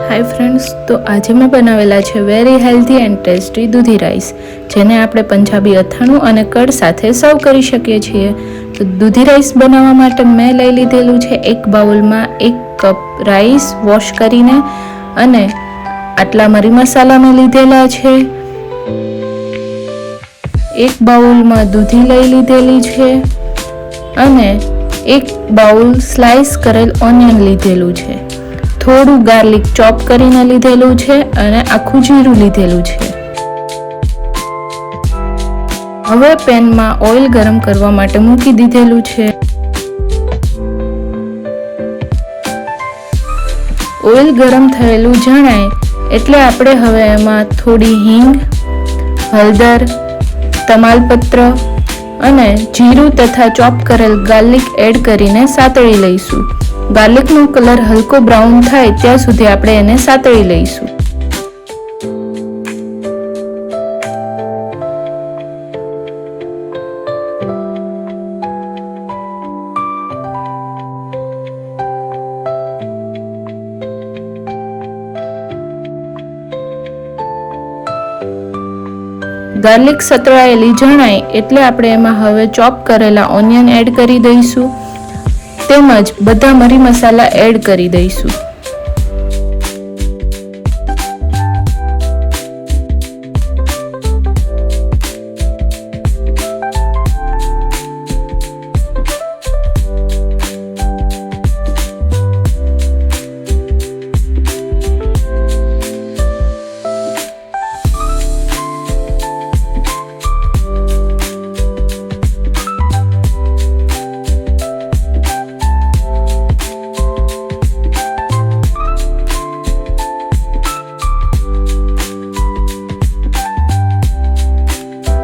Hi friends, तो आज मैं बनावेला है very healthy and tasty dudhi rice, जेने आपणे पंजाबी अथाणुं अने कढ़ साथे सर्व करी शकीए छीए। तो दूधी राइस बनाववा माटे मैं लई लीधेलुं छे एक बाउल में 1 कप राइस वॉश करीने अने आटला मरी मसाला में लीधेला छे। 1 बाउल में दूधी लई लीधेली छे अने 1 बाउल स्लाइस करेल ऑनियन लीधेलुं छे। थोड़ू गार्लिक चॉप करीने लीधेलुं छे अने आखुं जीरुं लीधेलुं छे। हवे पेन में ऑइल गरम करवा माटे मूकी दीधेलुं छे। ऑइल गरम थयेलुं जणाय एटले आपणे हवे एमां थोड़ी हींग, हळदर, तमालपत्र अने जीरुं तथा चॉप करेल गार्लिक एड करीने सातળી लईशुं। गार्लिक नो कलर हलको ब्राउन थाय त्यां सुधी आपणे एने सातળી लईशुं। गार्लिक सतळाયેલી જણાય એટલે આપણે એમાં હવે ચોપ કરેલા ઓનિયન એડ કરી દઈશું તેમજ બધા મરી મસાલા એડ કરી દઈશું।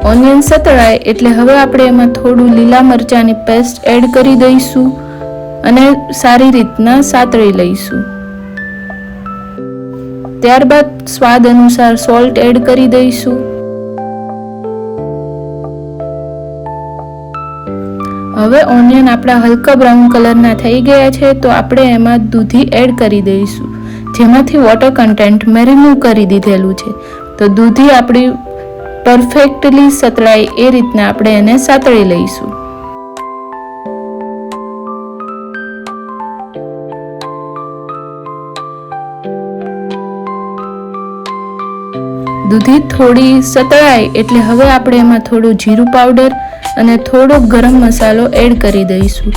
ऑनियन सतळाय એટલે હવે આપણે એમાં થોડું લીલા મરચાની પેસ્ટ એડ કરી દઈશું અને સારી રીતના સાતળી લઈશું। ત્યારબાદ સ્વાદ અનુસાર સોલ્ટ એડ કરી દઈશું। હવે ઓનિયન આપણા હલકા બ્રાઉન કલરના થઈ ગયા છે તો આપણે એમાં દૂધી એડ કરી દઈશું, જેમાંથી વોટર કન્ટેન્ટ મેં રિમૂવ કરી દીધેલું છે। તો દૂધી આપણી परफेक्टली सतळाय ए रीतना आपणे एने सातળી लईशुं। दूधी थोड़ी सतळाय एटले हवे आपणे एमां थोडું जीरुं पाउडर अने थोड़ो गरम मसालो एड करी दईशुं।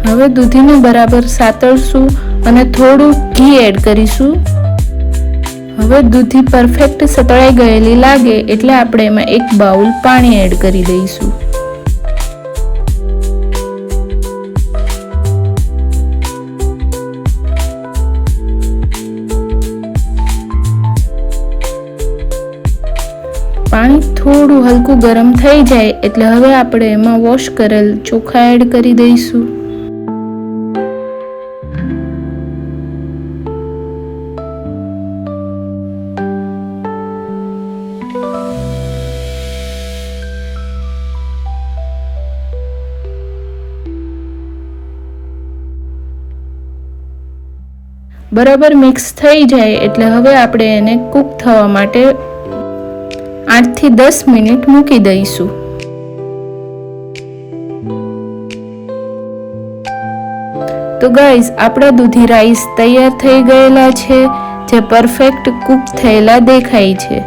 હવે દૂધીને બરાબર સાતળશું અને થોડું ઘી એડ કરીશું। હવે દૂધી પરફેક્ટ સતળાઈ ગયેલી લાગે એટલે આપણે એમાં 1 બાઉલ પાણી એડ કરી દઈશું। પાણી થોડું હલકું ગરમ થઈ જાય એટલે હવે આપણે એમાં વોશ કરેલ ચોખા એડ કરી દઈશું। बराबर मिक्स થઈ જાય એટલે હવે આપણે એને કૂક થવા માટે 8 થી 10 મિનિટ મૂકી દઈશું। તો ગાઈઝ આપણા દૂધી રાઈસ તૈયાર થઈ ગયેલા છે, જે પરફેક્ટ કૂક થયેલા દેખાય છે।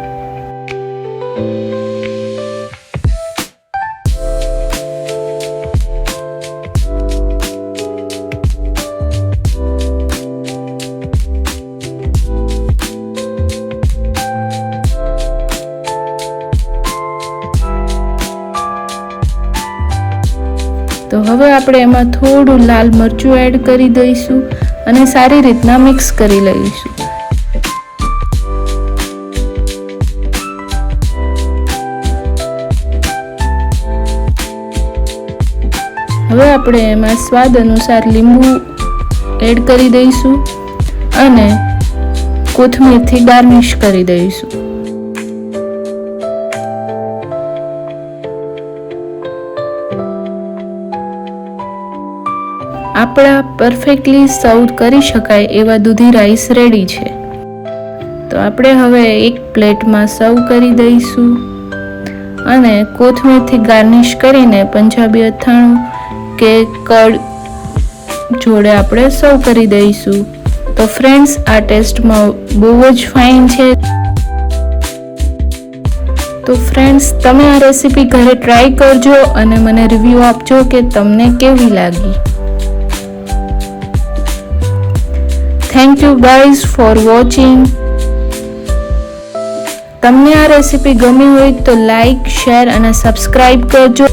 तो હવે આપણે એમાં થોડું લાલ મરચું એડ કરી દઈશું અને સારી રીતના મિક્સ કરી લઈશું। હવે આપણે એમાં સ્વાદ અનુસાર લીંબુ એડ કરી દઈશું અને કોથમીરથી ગાર્નિશ કરી દઈશું। આપણા પરફેક્ટલી સર્વ કરી શકાય એવા દૂધી રાઈસ રેડી છે. તો આપણે હવે એક પ્લેટમાં સર્વ કરી દઈશું અને કોથમીરથી ગાર્નિશ કરીને પંજાબી અથાણું કે કડ જોડે આપણે સર્વ કરી દઈશું. તો ફ્રેન્ડ્સ, આ ટેસ્ટમાં બહુ જ ફાઇન છે. તો ફ્રેન્ડ્સ, તમે આ રેસીપી ઘરે ટ્રાય કરજો અને મને રિવ્યૂ આપજો કે તમને કેવી લાગી. Thank you guys for watching. તમને આ રેસીપી ગમી હોય તો લાઈક, શેર અને સબસ્ક્રાઈબ કરજો.